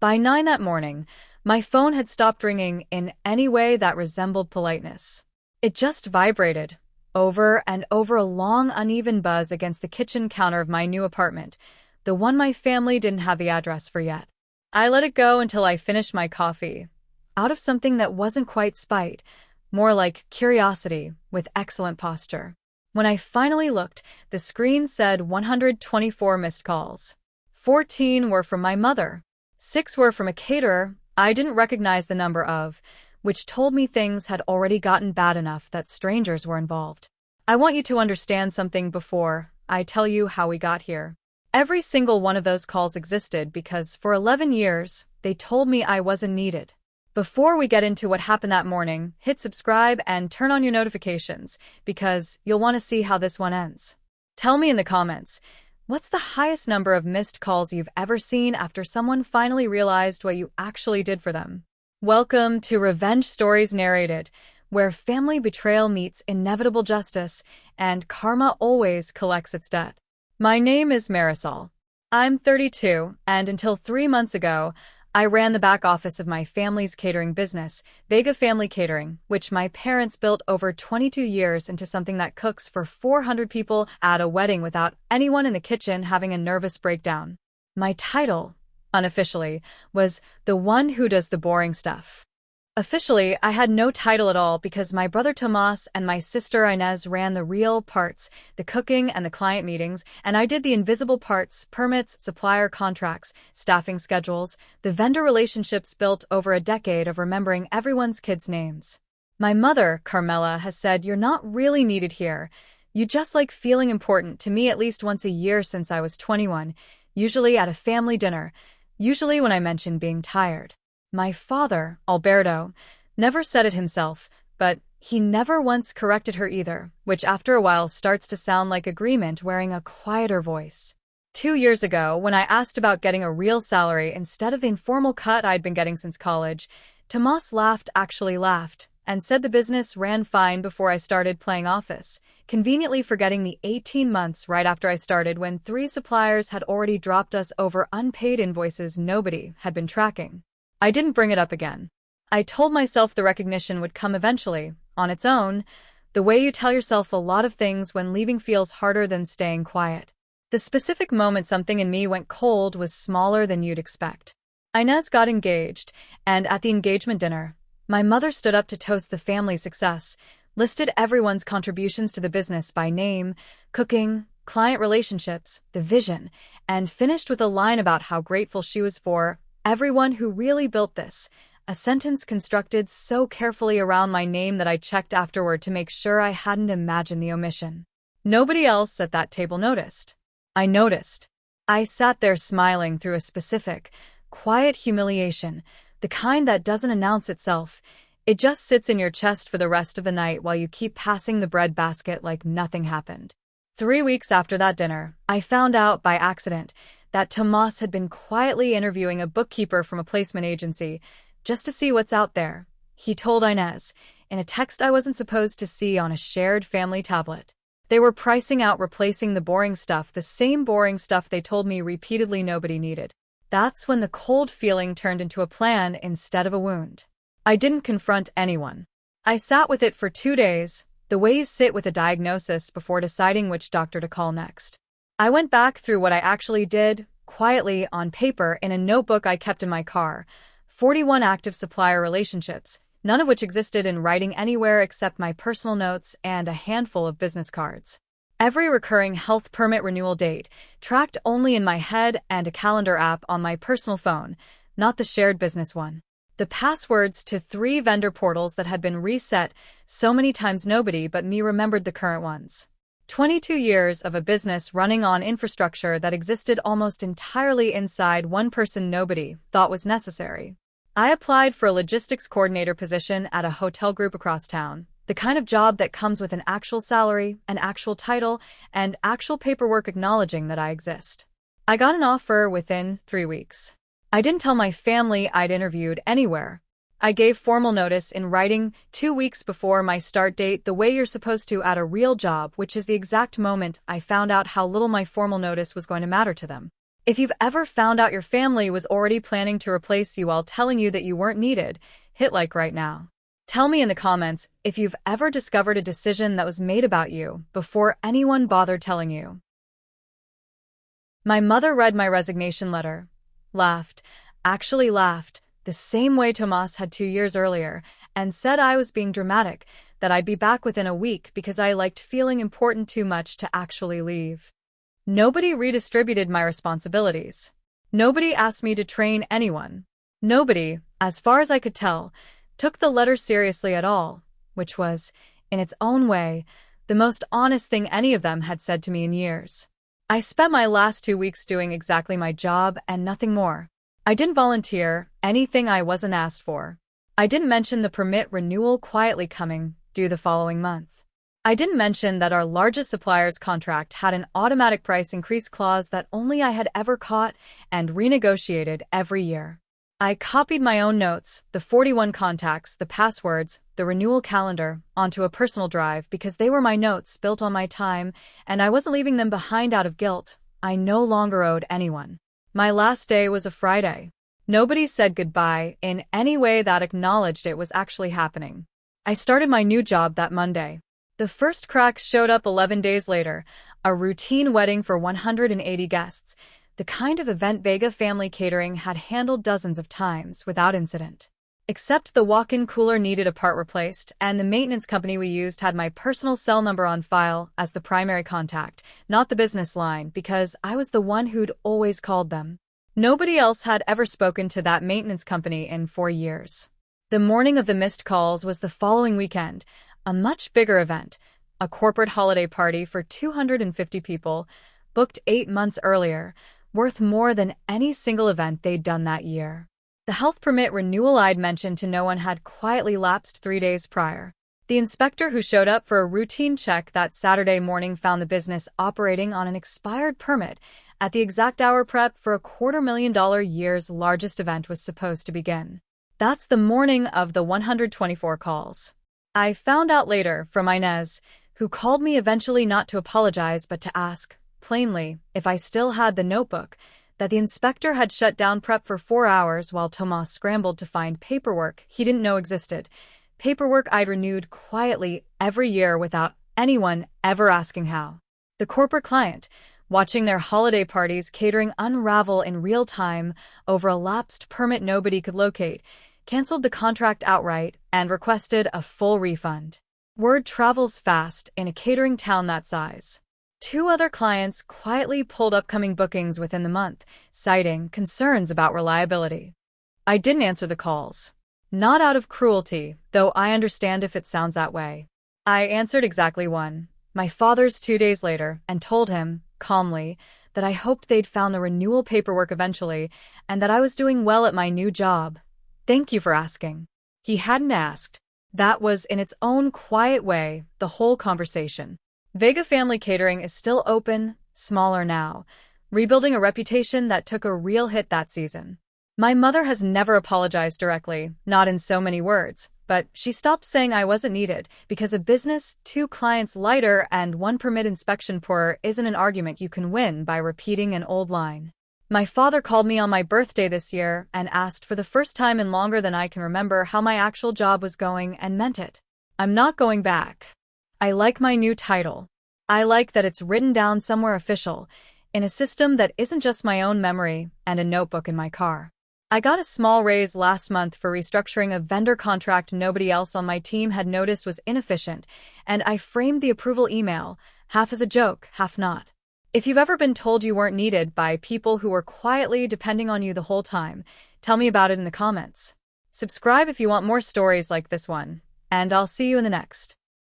By 9 that morning, my phone had stopped ringing in any way that resembled politeness. It just vibrated, over and over, a long, uneven buzz against the kitchen counter of my new apartment, the one my family didn't have the address for yet. I let it go until I finished my coffee, out of something that wasn't quite spite, more like curiosity, with excellent posture. When I finally looked, the screen said 124 missed calls. 14 were from my mother. 6 were from a caterer I didn't recognize the number of, which told me things had already gotten bad enough that strangers were involved. I want you to understand something before I tell you how we got here. Every single one of those calls existed because for 11 years, they told me I wasn't needed. Before we get into what happened that morning, hit subscribe and turn on your notifications because you'll want to see how this one ends. Tell me in the comments, what's the highest number of missed calls you've ever seen after someone finally realized what you actually did for them? Welcome to Revenge Stories Narrated, where family betrayal meets inevitable justice and karma always collects its debt. My name is Marisol. I'm 32, and until 3 months ago, I ran the back office of my family's catering business, Vega Family Catering, which my parents built over 22 years into something that cooks for 400 people at a wedding without anyone in the kitchen having a nervous breakdown. My title, unofficially, was the one who does the boring stuff. Officially, I had no title at all because my brother Tomas and my sister Inez ran the real parts, the cooking and the client meetings, and I did the invisible parts, permits, supplier contracts, staffing schedules, the vendor relationships built over a decade of remembering everyone's kids' names. My mother, Carmela, has said, "You're not really needed here. You just like feeling important," to me at least once a year since I was 21, usually at a family dinner, usually when I mentioned being tired. My father, Alberto, never said it himself, but he never once corrected her either, which after a while starts to sound like agreement wearing a quieter voice. 2 years ago, when I asked about getting a real salary instead of the informal cut I'd been getting since college, Tomas actually laughed, and said the business ran fine before I started playing office, conveniently forgetting the 18 months right after I started when 3 suppliers had already dropped us over unpaid invoices nobody had been tracking. I didn't bring it up again. I told myself the recognition would come eventually, on its own, the way you tell yourself a lot of things when leaving feels harder than staying quiet. The specific moment something in me went cold was smaller than you'd expect. Inez got engaged, and at the engagement dinner, my mother stood up to toast the family's success, listed everyone's contributions to the business by name, cooking, client relationships, the vision, and finished with a line about how grateful she was for everyone who really built this, a sentence constructed so carefully around my name that I checked afterward to make sure I hadn't imagined the omission. Nobody else at that table noticed. I noticed. I sat there smiling through a specific, quiet humiliation, the kind that doesn't announce itself. It just sits in your chest for the rest of the night while you keep passing the bread basket like nothing happened. 3 weeks after that dinner, I found out by accident that Tomas had been quietly interviewing a bookkeeper from a placement agency just to see what's out there, he told Inez, in a text I wasn't supposed to see on a shared family tablet. They were pricing out replacing the boring stuff, the same boring stuff they told me repeatedly nobody needed. That's when the cold feeling turned into a plan instead of a wound. I didn't confront anyone. I sat with it for 2 days, the way you sit with a diagnosis before deciding which doctor to call next. I went back through what I actually did, quietly on paper in a notebook I kept in my car, 41 active supplier relationships, none of which existed in writing anywhere except my personal notes and a handful of business cards. Every recurring health permit renewal date, tracked only in my head, and a calendar app on my personal phone, not the shared business one. The passwords to 3 vendor portals that had been reset so many times nobody but me remembered the current ones. 22 years of a business running on infrastructure that existed almost entirely inside one person nobody thought was necessary. I applied for a logistics coordinator position at a hotel group across town, the kind of job that comes with an actual salary, an actual title, and actual paperwork acknowledging that I exist. I got an offer within 3 weeks. I didn't tell my family I'd interviewed anywhere. I gave formal notice in writing 2 weeks before my start date, the way you're supposed to at a real job, which is the exact moment I found out how little my formal notice was going to matter to them. If you've ever found out your family was already planning to replace you while telling you that you weren't needed, hit like right now. Tell me in the comments if you've ever discovered a decision that was made about you before anyone bothered telling you. My mother read my resignation letter, laughed, the same way Tomas had 2 years earlier, and said I was being dramatic, that I'd be back within a week because I liked feeling important too much to actually leave. Nobody redistributed my responsibilities. Nobody asked me to train anyone. Nobody, as far as I could tell, took the letter seriously at all, which was, in its own way, the most honest thing any of them had said to me in years. I spent my last 2 weeks doing exactly my job and nothing more. I didn't volunteer anything I wasn't asked for. I didn't mention the permit renewal quietly coming due the following month. I didn't mention that our largest supplier's contract had an automatic price increase clause that only I had ever caught and renegotiated every year. I copied my own notes, the 41 contacts, the passwords, the renewal calendar, onto a personal drive because they were my notes built on my time, and I wasn't leaving them behind out of guilt. I no longer owed anyone. My last day was a Friday. Nobody said goodbye in any way that acknowledged it was actually happening. I started my new job that Monday. The first cracks showed up 11 days later, a routine wedding for 180 guests, the kind of event Vega Family Catering had handled dozens of times without incident. Except the walk-in cooler needed a part replaced, and the maintenance company we used had my personal cell number on file as the primary contact, not the business line, because I was the one who'd always called them. Nobody else had ever spoken to that maintenance company in 4 years. The morning of the missed calls was the following weekend, a much bigger event, a corporate holiday party for 250 people, booked 8 months earlier, worth more than any single event they'd done that year. The health permit renewal I'd mentioned to no one had quietly lapsed 3 days prior. The inspector who showed up for a routine check that Saturday morning found the business operating on an expired permit at the exact hour prep for a $250,000 year's largest event was supposed to begin. That's the morning of the 124 calls. I found out later from Inez, who called me eventually not to apologize but to ask, plainly, if I still had the notebook, that the inspector had shut down prep for 4 hours while Tomas scrambled to find paperwork he didn't know existed, paperwork I'd renewed quietly every year without anyone ever asking how. The corporate client, watching their holiday parties catering unravel in real time over a lapsed permit nobody could locate, canceled the contract outright and requested a full refund. Word travels fast in a catering town that size. 2 other clients quietly pulled upcoming bookings within the month, citing concerns about reliability. I didn't answer the calls. Not out of cruelty, though I understand if it sounds that way. I answered exactly one, my father's 2 days later, and told him, calmly, that I hoped they'd found the renewal paperwork eventually and that I was doing well at my new job. Thank you for asking. He hadn't asked. That was, in its own quiet way, the whole conversation. Vega Family Catering is still open, smaller now, rebuilding a reputation that took a real hit that season. My mother has never apologized directly, not in so many words, but she stopped saying I wasn't needed because a business 2 clients lighter and 1 permit inspection poorer isn't an argument you can win by repeating an old line. My father called me on my birthday this year and asked for the first time in longer than I can remember how my actual job was going and meant it. I'm not going back. I like my new title. I like that it's written down somewhere official, in a system that isn't just my own memory and a notebook in my car. I got a small raise last month for restructuring a vendor contract nobody else on my team had noticed was inefficient, and I framed the approval email, half as a joke, half not. If you've ever been told you weren't needed by people who were quietly depending on you the whole time, tell me about it in the comments. Subscribe if you want more stories like this one, and I'll see you in the next.